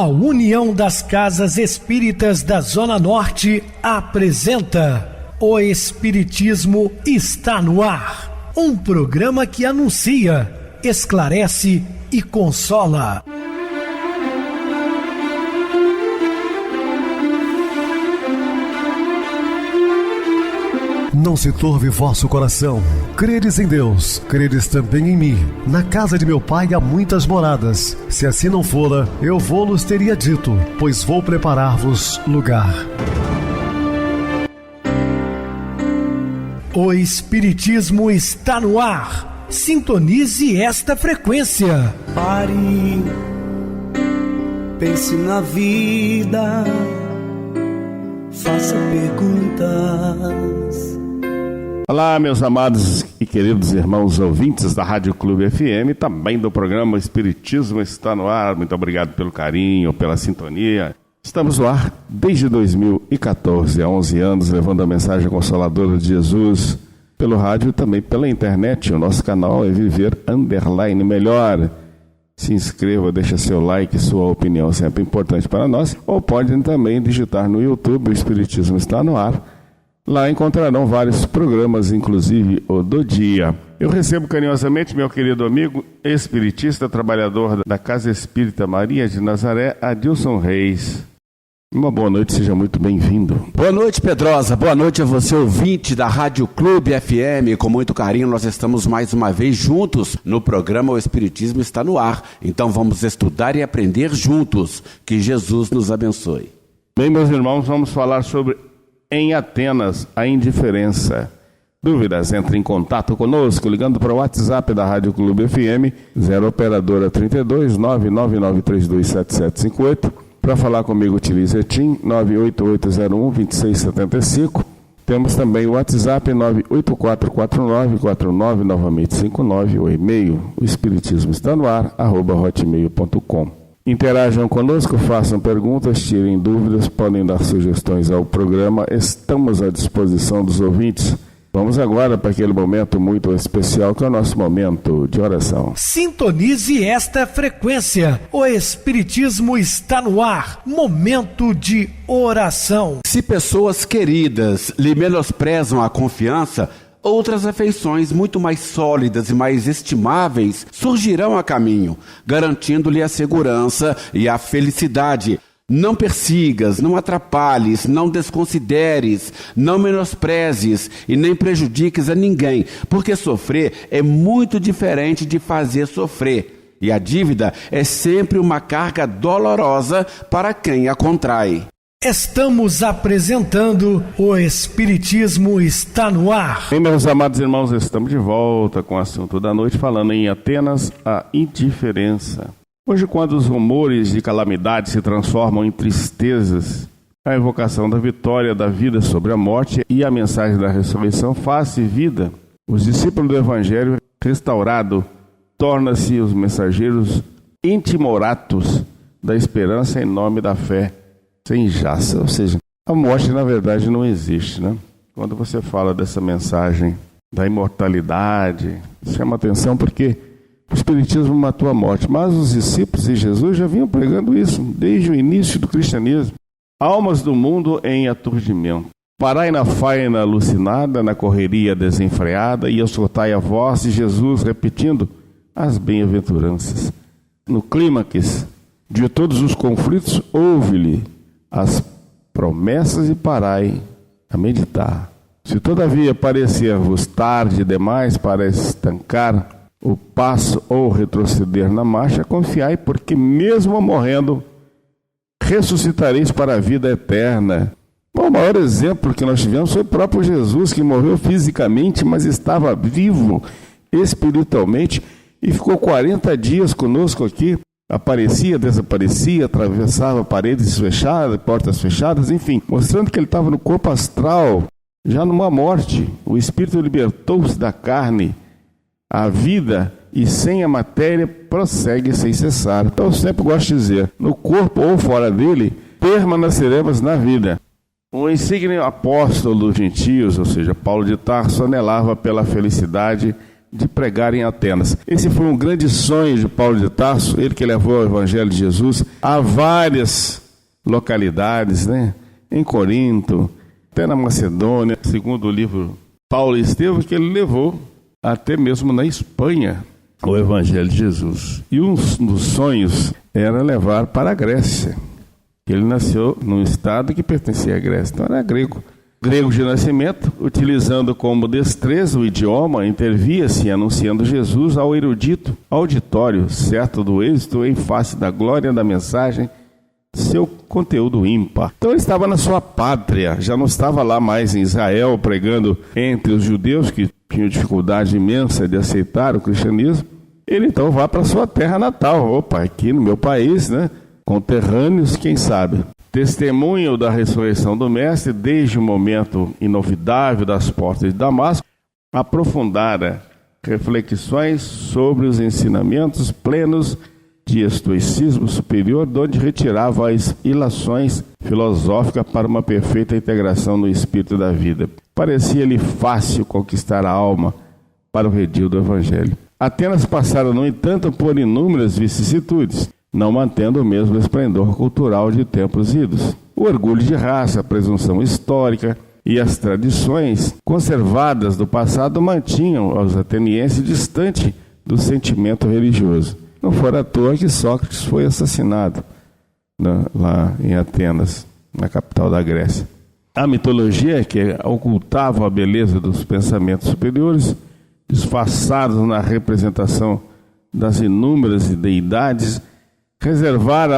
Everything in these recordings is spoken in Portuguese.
A União das Casas Espíritas da Zona Norte apresenta O Espiritismo está no ar. Um programa que anuncia, esclarece e consola. Não se turve vosso coração. Credes em Deus, credes também em mim. Na casa de meu pai há muitas moradas. Se assim não fora, eu vou-los teria dito, pois vou preparar-vos lugar. O Espiritismo está no ar. Sintonize esta frequência. Pare, pense na vida, faça perguntas. Olá, meus amados e queridos irmãos ouvintes da Rádio Clube FM, também do programa Espiritismo está no ar. Muito obrigado pelo carinho, pela sintonia. Estamos no ar desde 2014, há 11 anos, levando a mensagem consoladora de Jesus pelo rádio e também pela internet. O nosso canal é Viver _ Melhor. Se inscreva, deixa seu like, sua opinião sempre importante para nós. Ou podem também digitar no YouTube, o Espiritismo está no ar. Lá encontrarão vários programas, inclusive o do dia. Eu recebo carinhosamente meu querido amigo espiritista, trabalhador da Casa Espírita Maria de Nazaré, Adilson Reis. Uma boa noite, seja muito bem-vindo. Boa noite, Pedrosa. Boa noite a você, ouvinte da Rádio Clube FM. Com muito carinho, nós estamos mais uma vez juntos no programa O Espiritismo está no ar. Então vamos estudar e aprender juntos. Que Jesus nos abençoe. Bem, meus irmãos, vamos falar sobre Em Atenas, a indiferença. Dúvidas? Entre em contato conosco, ligando para o WhatsApp da Rádio Clube FM, 0 operadora 32 999327758. Para falar comigo, utilize ETIM 98801-2675. Temos também o WhatsApp 9844949, novamente 59, o e-mail, o espiritismo está no ar, @hotmail.com. Interajam conosco, façam perguntas, tirem dúvidas, podem dar sugestões ao programa, estamos à disposição dos ouvintes. Vamos agora para aquele momento muito especial que é o nosso momento de oração. Sintonize esta frequência. O Espiritismo está no ar. Momento de oração. Se pessoas queridas lhe menosprezam a confiança, outras afeições muito mais sólidas e mais estimáveis surgirão a caminho, garantindo-lhe a segurança e a felicidade. Não persigas, não atrapalhes, não desconsideres, não menosprezes e nem prejudiques a ninguém, porque sofrer é muito diferente de fazer sofrer. E a dívida é sempre uma carga dolorosa para quem a contrai. Estamos apresentando O Espiritismo está no ar. Bem, meus amados irmãos, estamos de volta com o assunto da noite, falando em Atenas, a indiferença. Hoje, quando os rumores de calamidade se transformam em tristezas, a evocação da vitória da vida sobre a morte e a mensagem da ressurreição faz-se vida. Os discípulos do Evangelho restaurado tornam-se os mensageiros intimoratos da esperança em nome da fé sem jaça. Ou seja, a morte na verdade não existe, né? Quando você fala dessa mensagem da imortalidade, chama atenção porque o Espiritismo matou a morte, mas os discípulos de Jesus já vinham pregando isso desde o início do cristianismo. Almas do mundo em aturdimento. Parai na faina alucinada, na correria desenfreada, e escutai a voz de Jesus repetindo as bem-aventuranças. No clímax de todos os conflitos, ouve-lhe as promessas e parai a meditar. Se todavia parecer-vos tarde demais para estancar o passo ou retroceder na marcha, confiai, porque mesmo morrendo, ressuscitareis para a vida eterna. Bom, o maior exemplo que nós tivemos foi o próprio Jesus, que morreu fisicamente, mas estava vivo espiritualmente e ficou 40 dias conosco aqui. Aparecia, desaparecia, atravessava paredes fechadas, portas fechadas, enfim, mostrando que ele estava no corpo astral, já numa morte. O espírito libertou-se da carne. A vida, e sem a matéria, prossegue sem cessar. Então eu sempre gosto de dizer, no corpo ou fora dele, permaneceremos na vida. O insigne apóstolo dos gentios, ou seja, Paulo de Tarso, anelava pela felicidade de pregar em Atenas. Esse foi um grande sonho de Paulo de Tarso, ele que levou o Evangelho de Jesus a várias localidades, né? Em Corinto, até na Macedônia, segundo o livro Paulo e Estevão, que ele levou até mesmo na Espanha o Evangelho de Jesus. E um dos sonhos era levar para a Grécia. Ele nasceu num estado que pertencia à Grécia, então era grego. Grego de nascimento, utilizando como destreza o idioma, intervia-se anunciando Jesus ao erudito auditório, certo do êxito em face da glória da mensagem, seu conteúdo ímpar. Então ele estava na sua pátria, já não estava lá mais em Israel pregando entre os judeus que tinham dificuldade imensa de aceitar o cristianismo. Ele então vai para sua terra natal. Opa, aqui no meu país, né? Conterrâneos, quem sabe? Testemunho da ressurreição do Mestre desde o momento inovidável das portas de Damasco, aprofundara reflexões sobre os ensinamentos plenos de estoicismo superior, de onde retirava as ilações filosóficas para uma perfeita integração no espírito da vida. Parecia-lhe fácil conquistar a alma para o redil do Evangelho. Atenas passaram, no entanto, por inúmeras vicissitudes, não mantendo o mesmo esplendor cultural de tempos idos. O orgulho de raça, a presunção histórica e as tradições conservadas do passado mantinham os atenienses distante do sentimento religioso. Não foi à toa que Sócrates foi assassinado lá em Atenas, na capital da Grécia. A mitologia, que ocultava a beleza dos pensamentos superiores, disfarçados na representação das inúmeras deidades, reservara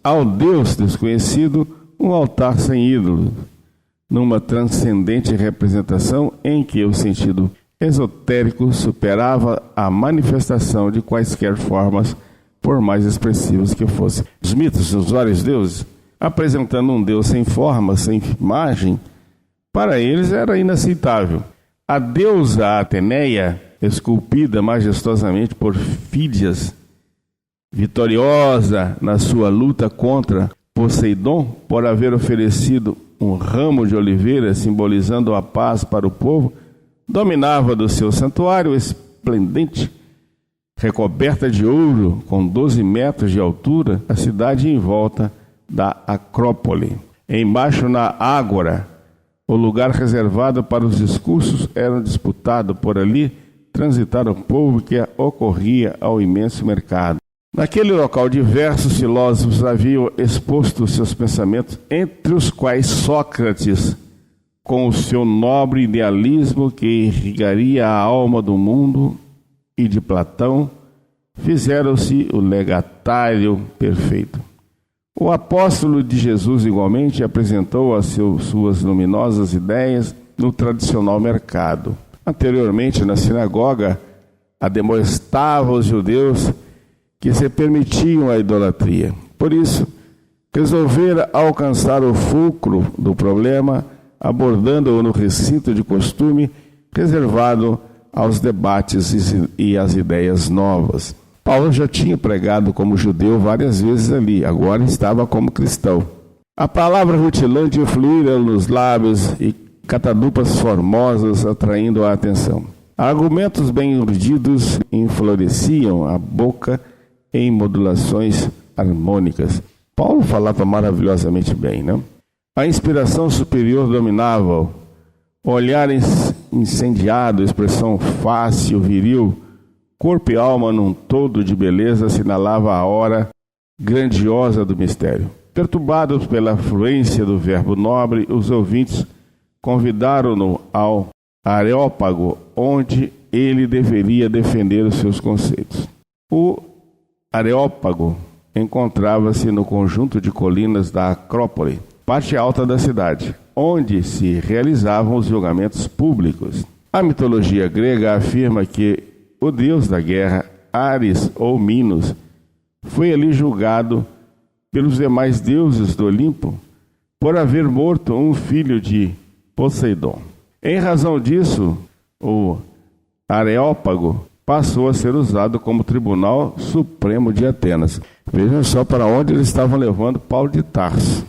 ao Deus desconhecido um altar sem ídolo, numa transcendente representação em que o sentido esotérico superava a manifestação de quaisquer formas, por mais expressivos que fossem. Os mitos dos vários deuses, apresentando um Deus sem forma, sem imagem, para eles era inaceitável. A deusa Ateneia, esculpida majestosamente por Fídias, vitoriosa na sua luta contra Poseidon, por haver oferecido um ramo de oliveira simbolizando a paz para o povo, dominava do seu santuário esplendente, recoberta de ouro, com 12 metros de altura, a cidade em volta da Acrópole. Embaixo, na Ágora, o lugar reservado para os discursos era disputado. Por ali transitara o povo que ocorria ao imenso mercado. Naquele local, diversos filósofos haviam exposto seus pensamentos, entre os quais Sócrates, com o seu nobre idealismo que irrigaria a alma do mundo, e de Platão, fizeram-se o legatário perfeito. O apóstolo de Jesus, igualmente, apresentou as suas luminosas ideias no tradicional mercado. Anteriormente, na sinagoga, admoestava os judeus que se permitiam a idolatria. Por isso, resolvera alcançar o fulcro do problema, abordando-o no recinto de costume reservado aos debates e às ideias novas. Paulo já tinha pregado como judeu várias vezes ali, agora estava como cristão. A palavra rutilante fluíra nos lábios e catadupas formosas, atraindo a atenção. Argumentos bem urdidos enfloresciam a boca em modulações harmônicas. Paulo falava maravilhosamente bem, não? A inspiração superior dominava-o. O olhar incendiado, expressão fácil, viril, corpo e alma num todo de beleza assinalava a hora grandiosa do mistério. Perturbados pela fluência do verbo nobre, os ouvintes convidaram-no ao Areópago, onde ele deveria defender os seus conceitos. O Areópago encontrava-se no conjunto de colinas da Acrópole, parte alta da cidade, onde se realizavam os julgamentos públicos. A mitologia grega afirma que o deus da guerra, Ares ou Minos, foi ali julgado pelos demais deuses do Olimpo por haver morto um filho de Poseidon. Em razão disso, o Areópago passou a ser usado como Tribunal Supremo de Atenas. Vejam só para onde eles estavam levando Paulo de Tarso,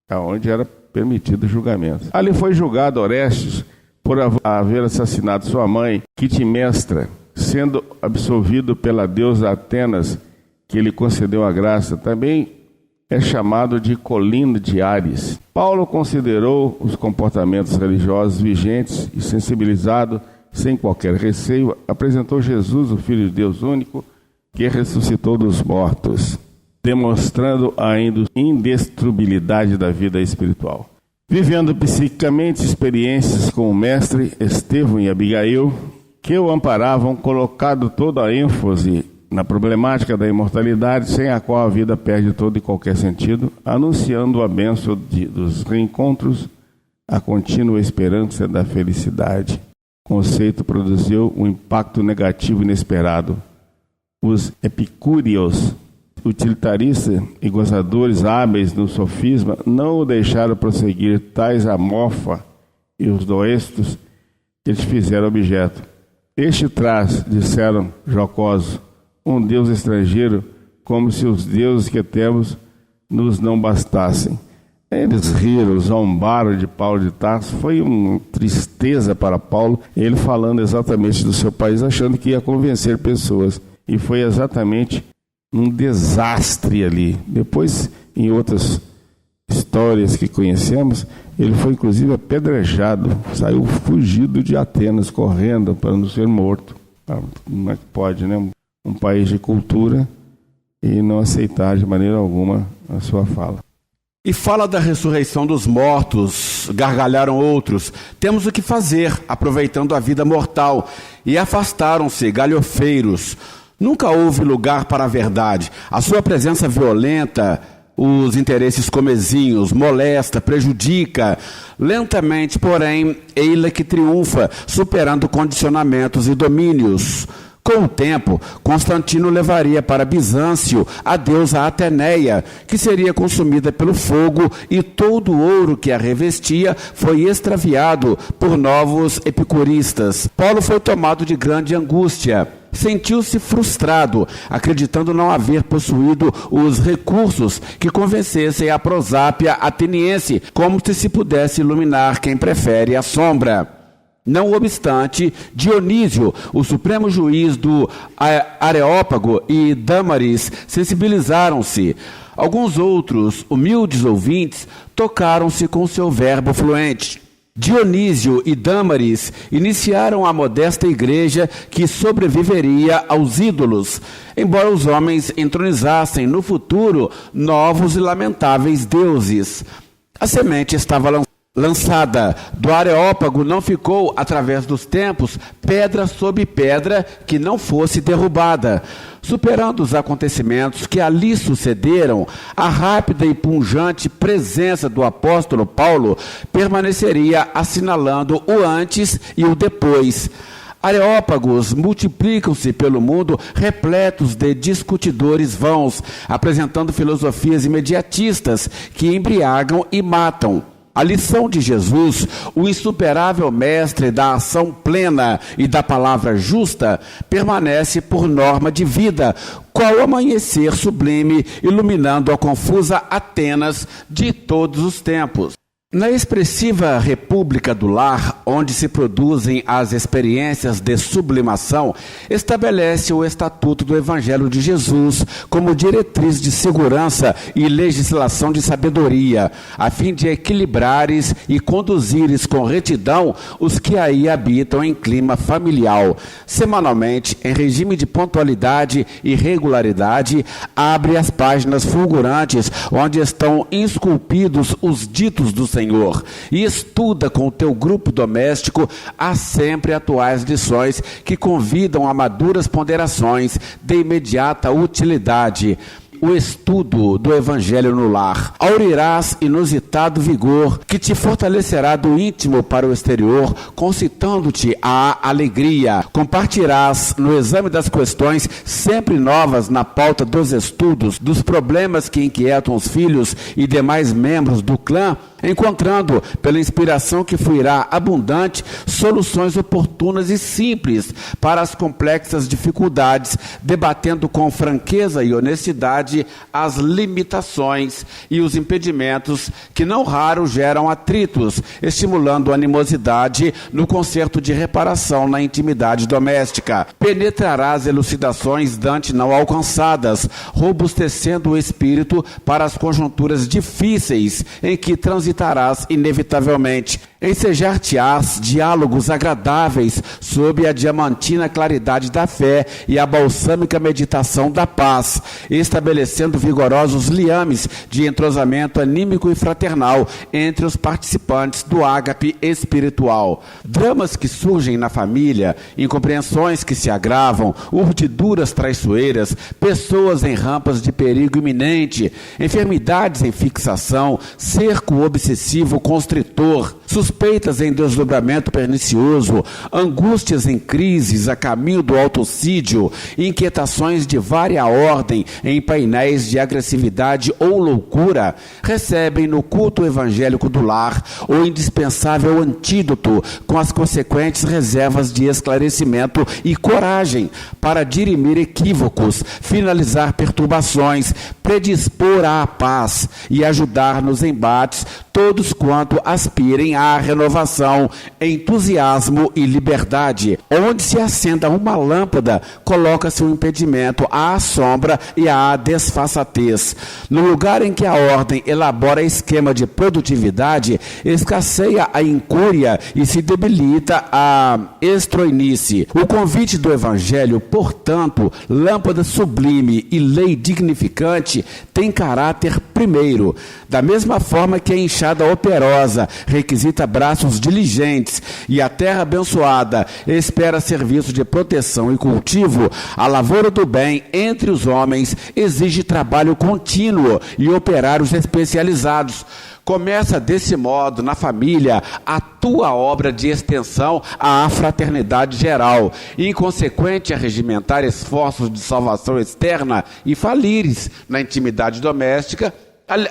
aonde era permitido julgamento. Ali foi julgado Orestes por haver assassinado sua mãe, Quitimestra, sendo absolvido pela deusa Atenas, que lhe concedeu a graça. Também é chamado de Colina de Ares. Paulo considerou os comportamentos religiosos vigentes e, sensibilizado, sem qualquer receio, apresentou Jesus, o Filho de Deus único, que ressuscitou dos mortos, demonstrando a indestrutibilidade da vida espiritual. Vivendo psiquicamente experiências com o mestre Estevão e Abigail, que o amparavam, colocado toda a ênfase na problemática da imortalidade, sem a qual a vida perde todo e qualquer sentido, anunciando a bênção dos reencontros, a contínua esperança da felicidade. O conceito produziu um impacto negativo inesperado. Os epicúreos, utilitaristas e gozadores hábeis no sofisma, não o deixaram prosseguir tais a mofa e os doestos que lhes fizeram objeto. Este traz, disseram jocosos, um Deus estrangeiro, como se os deuses que temos nos não bastassem. Eles riram, zombaram de Paulo de Tarso. Foi uma tristeza para Paulo, ele falando exatamente do seu país, achando que ia convencer pessoas. E foi exatamente um desastre ali. Depois, em outras histórias que conhecemos, ele foi inclusive apedrejado, saiu fugido de Atenas, correndo para não ser morto. Como é que pode, né? Um país de cultura e não aceitar de maneira alguma a sua fala. E fala da ressurreição dos mortos, gargalharam outros. Temos o que fazer, aproveitando a vida mortal. E afastaram-se galhofeiros. Nunca houve lugar para a verdade. A sua presença violenta os interesses comezinhos, molesta, prejudica. Lentamente, porém, ei-la que triunfa, superando condicionamentos e domínios. Com o tempo, Constantino levaria para Bizâncio a deusa Ateneia, que seria consumida pelo fogo, e todo o ouro que a revestia foi extraviado por novos epicuristas. Paulo foi tomado de grande angústia. Sentiu-se frustrado, acreditando não haver possuído os recursos que convencessem a prosápia ateniense, como se pudesse iluminar quem prefere a sombra. Não obstante, Dionísio, o supremo juiz do Areópago, e Dâmaris sensibilizaram-se. Alguns outros, humildes ouvintes, tocaram-se com seu verbo fluente. Dionísio e Dâmaris iniciaram a modesta igreja que sobreviveria aos ídolos, embora os homens entronizassem no futuro novos e lamentáveis deuses. A semente estava lançada. Do Areópago não ficou, através dos tempos, pedra sobre pedra que não fosse derrubada. Superando os acontecimentos que ali sucederam, a rápida e pungente presença do apóstolo Paulo permaneceria assinalando o antes e o depois. Areópagos multiplicam-se pelo mundo repletos de discutidores vãos, apresentando filosofias imediatistas que embriagam e matam. A lição de Jesus, o insuperável mestre da ação plena e da palavra justa, permanece por norma de vida, qual amanhecer sublime iluminando a confusa Atenas de todos os tempos. Na expressiva República do Lar, onde se produzem as experiências de sublimação, estabelece o Estatuto do Evangelho de Jesus como diretriz de segurança e legislação de sabedoria, a fim de equilibrares e conduzires com retidão os que aí habitam em clima familiar. Semanalmente, em regime de pontualidade e regularidade, abre as páginas fulgurantes onde estão esculpidos os ditos do Senhor, e estuda com o teu grupo doméstico as sempre atuais lições que convidam a maduras ponderações de imediata utilidade. O estudo do Evangelho no lar. Aurirás inusitado vigor que te fortalecerá do íntimo para o exterior, concitando-te à alegria. Compartilharás no exame das questões sempre novas na pauta dos estudos, dos problemas que inquietam os filhos e demais membros do clã, encontrando, pela inspiração que fluirá abundante, soluções oportunas e simples para as complexas dificuldades, debatendo com franqueza e honestidade as limitações e os impedimentos que não raro geram atritos, estimulando animosidade no concerto de reparação na intimidade doméstica. Penetrarás elucidações dante não alcançadas, robustecendo o espírito para as conjunturas difíceis em que transitarás inevitavelmente. Ensejar-te-ás diálogos agradáveis sob a diamantina claridade da fé e a balsâmica meditação da paz, estabelecendo vigorosos liames de entrosamento anímico e fraternal entre os participantes do ágape espiritual. Dramas que surgem na família, incompreensões que se agravam, urdiduras traiçoeiras, pessoas em rampas de perigo iminente, enfermidades em fixação, cerco obsessivo constritor, suspeitas em desdobramento pernicioso, angústias em crises a caminho do autocídio, inquietações de vária ordem em painéis de agressividade ou loucura, recebem no culto evangélico do lar o indispensável antídoto com as consequentes reservas de esclarecimento e coragem para dirimir equívocos, finalizar perturbações, predispor à paz e ajudar nos embates todos quanto aspirem à renovação, entusiasmo e liberdade. Onde se acenda uma lâmpada, coloca-se um impedimento à sombra e à desfaçatez. No lugar em que a ordem elabora esquema de produtividade, escasseia a incúria e se debilita a estroinice. O convite do Evangelho, portanto, lâmpada sublime e lei dignificante, tem caráter primeiro. Da mesma forma que a enxada operosa requisita braços diligentes e a terra abençoada espera serviço de proteção e cultivo, a lavoura do bem entre os homens exige trabalho contínuo e operários especializados. Começa desse modo, na família, a tua obra de extensão à fraternidade geral, inconsequente a regimentar esforços de salvação externa e falires na intimidade doméstica,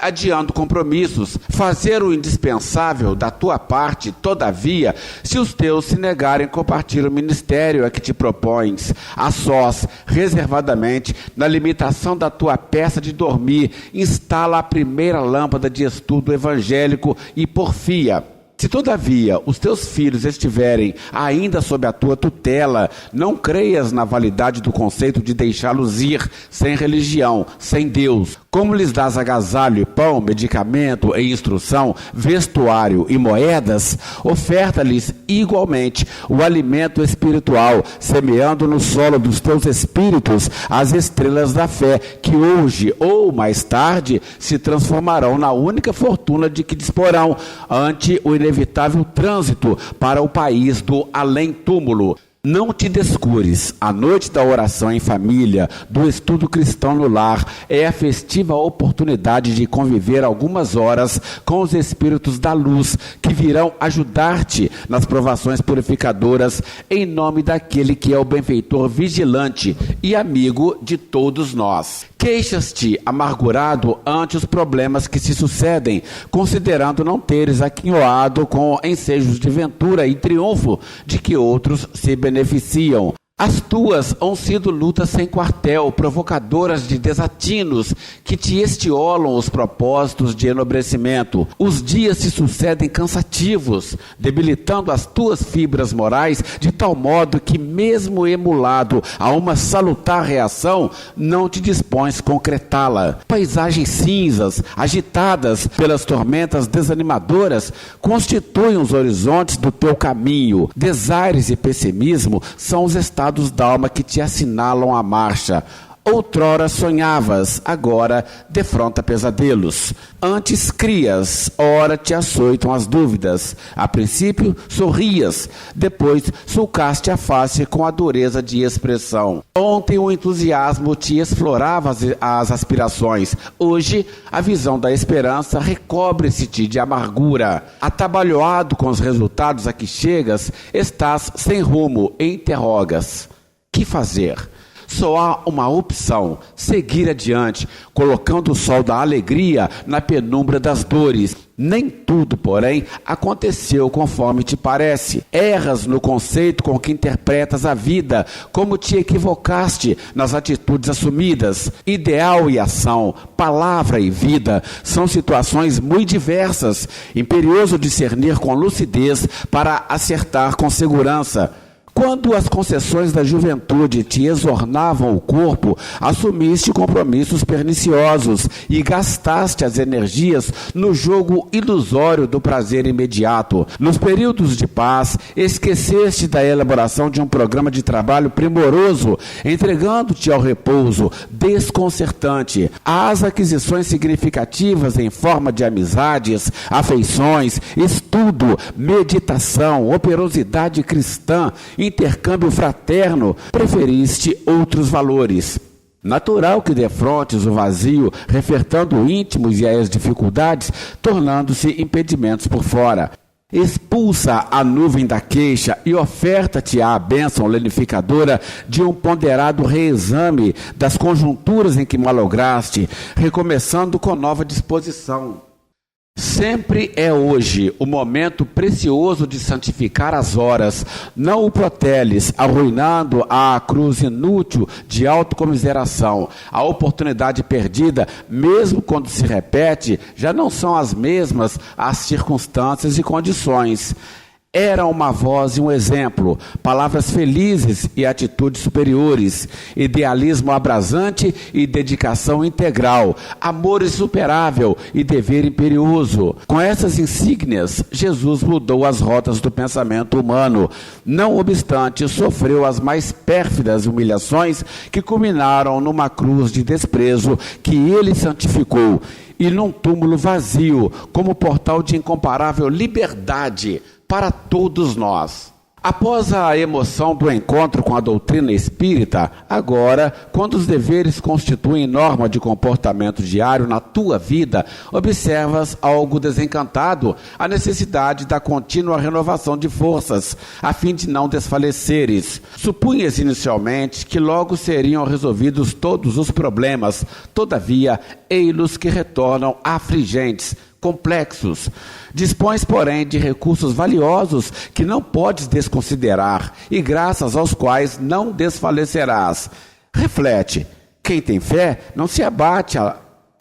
adiando compromissos, fazer o indispensável da tua parte, todavia, se os teus se negarem compartilhar o ministério a que te propões, a sós, reservadamente, na limitação da tua peça de dormir, instala a primeira lâmpada de estudo evangélico e porfia. Se, todavia, os teus filhos estiverem ainda sob a tua tutela, não creias na validade do conceito de deixá-los ir sem religião, sem Deus. Como lhes dás agasalho e pão, medicamento e instrução, vestuário e moedas, oferta-lhes igualmente o alimento espiritual, semeando no solo dos teus espíritos as estrelas da fé, que hoje ou mais tarde se transformarão na única fortuna de que disporão ante o inevitável trânsito para o país do além-túmulo. Não te descures. A noite da oração em família, do estudo cristão no lar, é a festiva oportunidade de conviver algumas horas com os espíritos da luz, que virão ajudar-te nas provações purificadoras, em nome daquele que é o benfeitor vigilante e amigo de todos nós. Queixas-te amargurado ante os problemas que se sucedem, considerando não teres aquinhoado com ensejos de ventura e triunfo de que outros se beneficiam. As tuas hão sido lutas sem quartel, provocadoras de desatinos, que te estiolam os propósitos de enobrecimento. Os dias se sucedem cansativos, debilitando as tuas fibras morais, de tal modo que, mesmo emulado a uma salutar reação, não te dispões concretá-la. Paisagens cinzas, agitadas pelas tormentas desanimadoras, constituem os horizontes do teu caminho. Desaires e pessimismo são os estados da alma que te assinalam a marcha. Outrora sonhavas, agora defronta pesadelos. Antes crias, ora te açoitam as dúvidas. A princípio sorrias, depois sulcaste a face com a dureza de expressão. Ontem o entusiasmo te explorava as aspirações. Hoje a visão da esperança recobre-se-te de amargura. Atabalhoado com os resultados a que chegas, estás sem rumo e interrogas. Que fazer? Só há uma opção: seguir adiante, colocando o sol da alegria na penumbra das dores. Nem tudo, porém, aconteceu conforme te parece. Erras no conceito com que interpretas a vida, como te equivocaste nas atitudes assumidas. Ideal e ação, palavra e vida são situações muito diversas. Imperioso discernir com lucidez para acertar com segurança. Quando as concessões da juventude te exornavam o corpo, assumiste compromissos perniciosos e gastaste as energias no jogo ilusório do prazer imediato. Nos períodos de paz, esqueceste da elaboração de um programa de trabalho primoroso, entregando-te ao repouso desconcertante. As aquisições significativas em forma de amizades, afeições, estudo, meditação, operosidade cristã, intercâmbio fraterno, preferiste outros valores. Natural que defrontes o vazio, refertando o íntimos e as dificuldades, tornando-se impedimentos por fora. Expulsa a nuvem da queixa e oferta-te a bênção lenificadora de um ponderado reexame das conjunturas em que malograste, recomeçando com nova disposição. Sempre é hoje o momento precioso de santificar as horas. Não o proteles, arruinando a cruz inútil de autocomiseração. A oportunidade perdida, mesmo quando se repete, já não são as mesmas as circunstâncias e condições. Era uma voz e um exemplo, palavras felizes e atitudes superiores, idealismo abrasante e dedicação integral, amor insuperável e dever imperioso. Com essas insígnias, Jesus mudou as rotas do pensamento humano. Não obstante, sofreu as mais pérfidas humilhações que culminaram numa cruz de desprezo que ele santificou e num túmulo vazio, como portal de incomparável liberdade para todos nós. Após a emoção do encontro com a doutrina espírita, agora, quando os deveres constituem norma de comportamento diário na tua vida, observas algo desencantado, a necessidade da contínua renovação de forças, a fim de não desfaleceres. Supunhas inicialmente que logo seriam resolvidos todos os problemas, todavia, ei-los que retornam afligentes, complexos. Dispões, porém, de recursos valiosos que não podes desconsiderar e graças aos quais não desfalecerás. Reflete: quem tem fé não se abate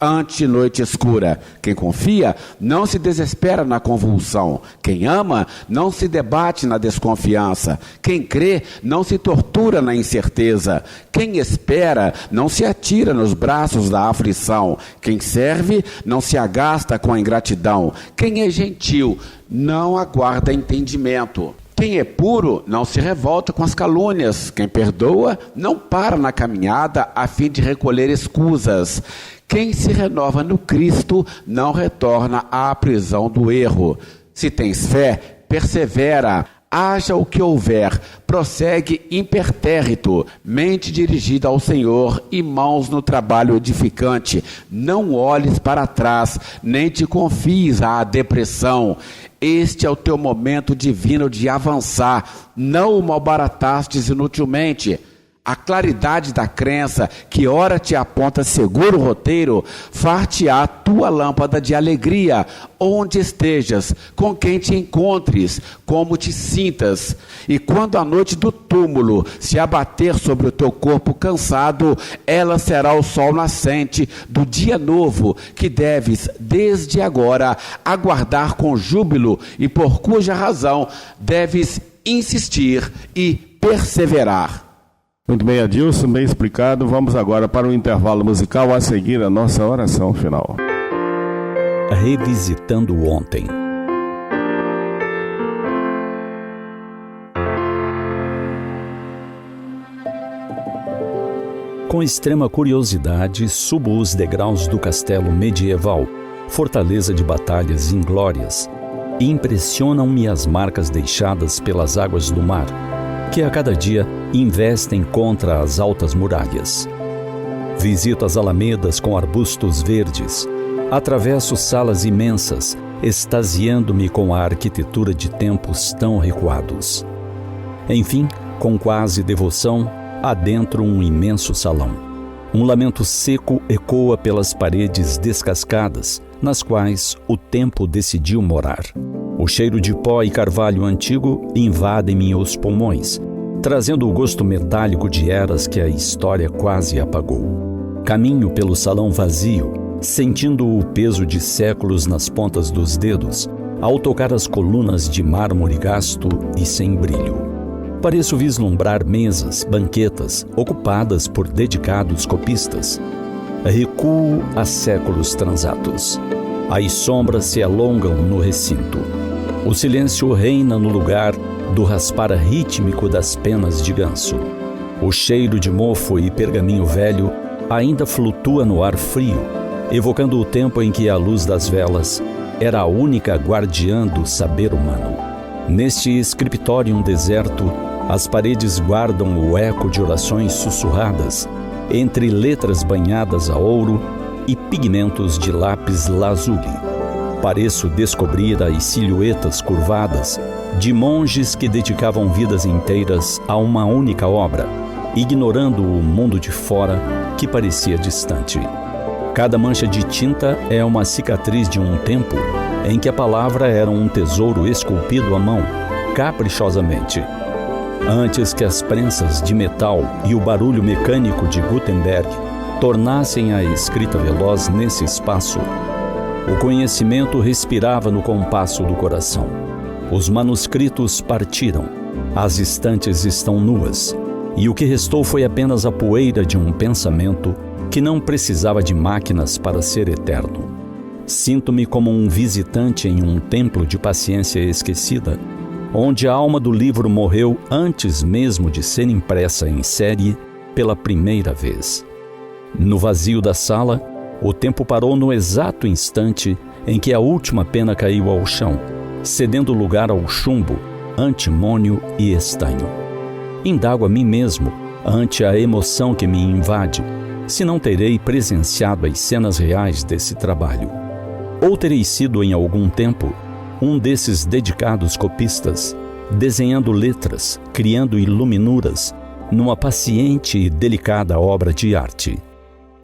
ante noite escura. Quem confia não se desespera na convulsão. Quem ama não se debate na desconfiança. Quem crê não se tortura na incerteza. Quem espera não se atira nos braços da aflição. Quem serve não se agasta com a ingratidão. Quem é gentil não aguarda entendimento. Quem é puro não se revolta com as calúnias. Quem perdoa não para na caminhada a fim de recolher escusas. Quem se renova no Cristo não retorna à prisão do erro. Se tens fé, persevera. Haja o que houver, prossegue impertérrito, mente dirigida ao Senhor e mãos no trabalho edificante. Não olhes para trás, nem te confies à depressão. Este é o teu momento divino de avançar, não o malbaratastes inutilmente. A claridade da crença, que ora te aponta seguro roteiro, far-te-á tua lâmpada de alegria, onde estejas, com quem te encontres, como te sintas. E quando a noite do túmulo se abater sobre o teu corpo cansado, ela será o sol nascente do dia novo, que deves, desde agora, aguardar com júbilo e por cuja razão deves insistir e perseverar. Muito bem, Adilson, bem explicado. Vamos agora para o intervalo musical, a seguir a nossa oração final. Revisitando ontem. Com extrema curiosidade, subo os degraus do castelo medieval, fortaleza de batalhas inglórias, e impressionam-me as marcas deixadas pelas águas do mar, que a cada dia investem contra as altas muralhas. Visito as alamedas com arbustos verdes, atravesso salas imensas, extasiando-me com a arquitetura de tempos tão recuados. Enfim, com quase devoção, adentro um imenso salão. Um lamento seco ecoa pelas paredes descascadas, nas quais o tempo decidiu morar. O cheiro de pó e carvalho antigo invade-me os pulmões, trazendo o gosto metálico de eras que a história quase apagou. Caminho pelo salão vazio, sentindo o peso de séculos nas pontas dos dedos, ao tocar as colunas de mármore gasto e sem brilho. Pareço vislumbrar mesas, banquetas, ocupadas por dedicados copistas. Recuo a séculos transatos. As sombras se alongam no recinto. O silêncio reina no lugar do raspar rítmico das penas de ganso. O cheiro de mofo e pergaminho velho ainda flutua no ar frio, evocando o tempo em que a luz das velas era a única guardiã do saber humano. Neste scriptorium deserto, as paredes guardam o eco de orações sussurradas, entre letras banhadas a ouro e pigmentos de lápis lazuli. Pareço descobrir as silhuetas curvadas de monges que dedicavam vidas inteiras a uma única obra, ignorando o mundo de fora que parecia distante. Cada mancha de tinta é uma cicatriz de um tempo em que a palavra era um tesouro esculpido à mão, caprichosamente. Antes que as prensas de metal e o barulho mecânico de Gutenberg tornassem a escrita veloz nesse espaço, o conhecimento respirava no compasso do coração. Os manuscritos partiram, as estantes estão nuas, e o que restou foi apenas a poeira de um pensamento que não precisava de máquinas para ser eterno. Sinto-me como um visitante em um templo de paciência esquecida, onde a alma do livro morreu antes mesmo de ser impressa em série pela primeira vez. No vazio da sala, o tempo parou no exato instante em que a última pena caiu ao chão, cedendo lugar ao chumbo, antimônio e estanho. Indago a mim mesmo, ante a emoção que me invade, se não terei presenciado as cenas reais desse trabalho. Ou terei sido, em algum tempo, um desses dedicados copistas, desenhando letras, criando iluminuras, numa paciente e delicada obra de arte.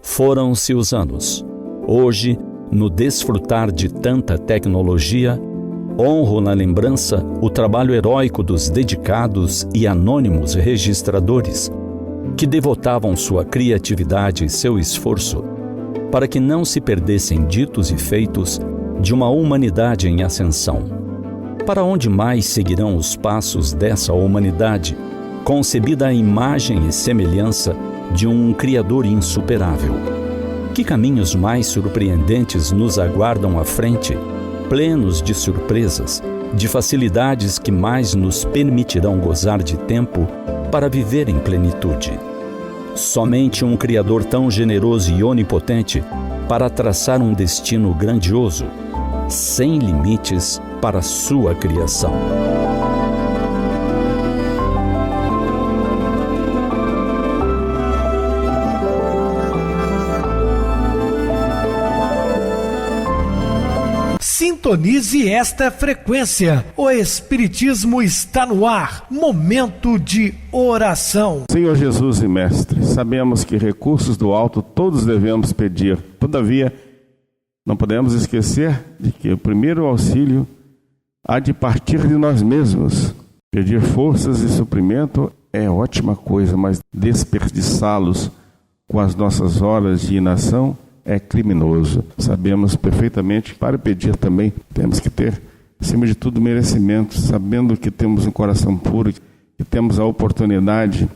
Foram-se os anos. Hoje, no desfrutar de tanta tecnologia, honro na lembrança o trabalho heróico dos dedicados e anônimos registradores, que devotavam sua criatividade e seu esforço para que não se perdessem ditos e feitos de uma humanidade em ascensão. Para onde mais seguirão os passos dessa humanidade, concebida à imagem e semelhança de um Criador insuperável? Que caminhos mais surpreendentes nos aguardam à frente, plenos de surpresas, de facilidades que mais nos permitirão gozar de tempo para viver em plenitude? Somente um Criador tão generoso e onipotente para traçar um destino grandioso, sem limites para sua criação. Sintonize esta frequência. O Espiritismo está no ar. Momento de oração. Senhor Jesus e Mestre, sabemos que recursos do alto todos devemos pedir. Todavia, não podemos esquecer de que o primeiro auxílio há de partir de nós mesmos. Pedir forças e suprimento é ótima coisa, mas desperdiçá-los com as nossas horas de inação é criminoso. Sabemos perfeitamente que para pedir também temos que ter, acima de tudo, merecimento, sabendo que temos um coração puro, que temos a oportunidade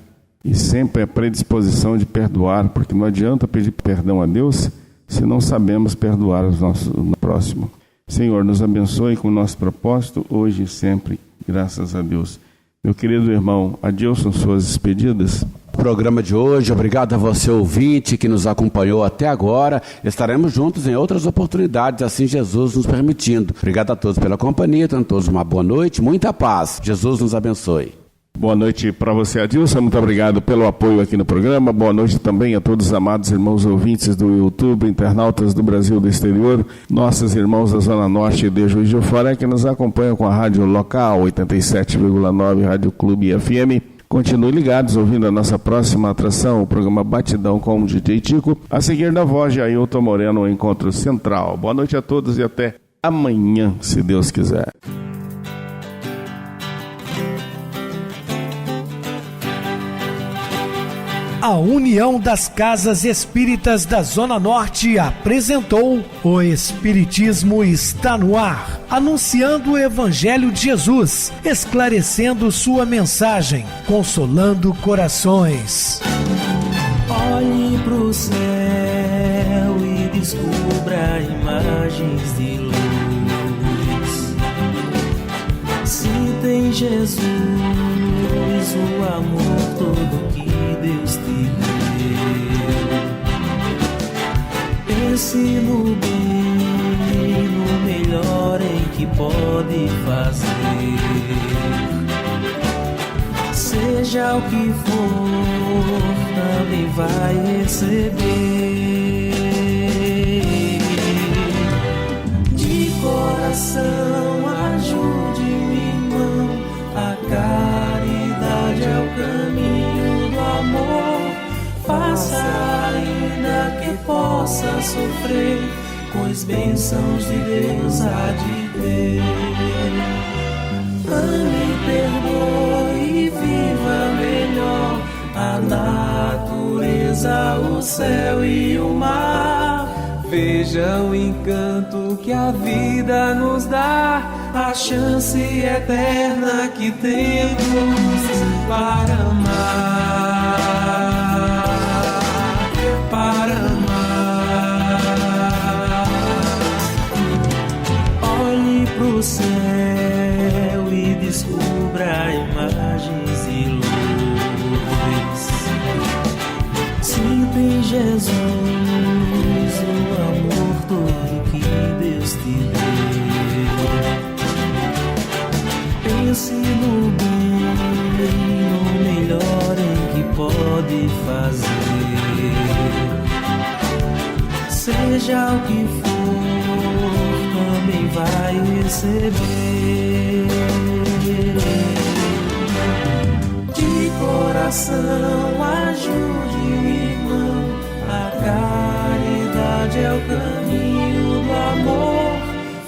e sempre a predisposição de perdoar, porque não adianta pedir perdão a Deus se não sabemos perdoar o nosso próximo. Senhor, nos abençoe com o nosso propósito, hoje e sempre, graças a Deus. Meu querido irmão Adilson, suas despedidas. Programa de hoje, obrigado a você ouvinte que nos acompanhou até agora. Estaremos juntos em outras oportunidades, assim Jesus nos permitindo. Obrigado a todos pela companhia, tenham todos uma boa noite, muita paz. Jesus nos abençoe. Boa noite para você, Adilson, muito obrigado pelo apoio aqui no programa. Boa noite também a todos os amados irmãos ouvintes do YouTube, internautas do Brasil e do exterior, nossos irmãos da Zona Norte de Juiz de Fora que nos acompanham com a rádio local 87,9 Rádio Clube FM. Continue ligados ouvindo a nossa próxima atração, o programa Batidão com o DJ Tico. A seguir da voz de Ailton Moreno, o Encontro Central. Boa noite a todos e até amanhã, se Deus quiser. A União das Casas Espíritas da Zona Norte apresentou O Espiritismo está no ar, anunciando o Evangelho de Jesus, esclarecendo sua mensagem, consolando corações. Olhe pro céu e descubra imagens de luz. Sinta em Jesus o amor todo que Deus te deu. Pense no bem, no melhor em que pode fazer. Seja o que for, também vai receber. De coração, ajude-me, irmão, a caridade é o caminho do amor. Faça ainda que possa sofrer, pois bênçãos de Deus há de ter. Ame, perdoe e viva melhor a natureza, o céu e o mar. Veja o encanto que a vida nos dá, a chance eterna que temos para amar, para amar. Olhe pro céu e descubra imagens e luz. Sinta em Jesus o amor todo que Deus te deu. Pense no bem, no melhor em que pode fazer. Seja o que for, também vai receber. De coração, ajude o irmão, a caridade é o caminho do amor.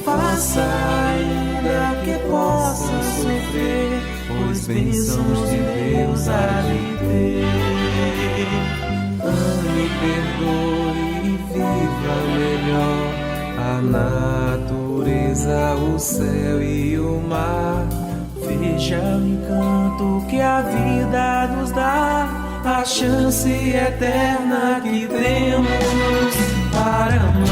Faça ainda que possa sofrer, pois bênçãos de Deus há de ter. Ame, perdoe e viva melhor a natureza, o céu e o mar. Veja o encanto que a vida nos dá, a chance eterna que temos para amar.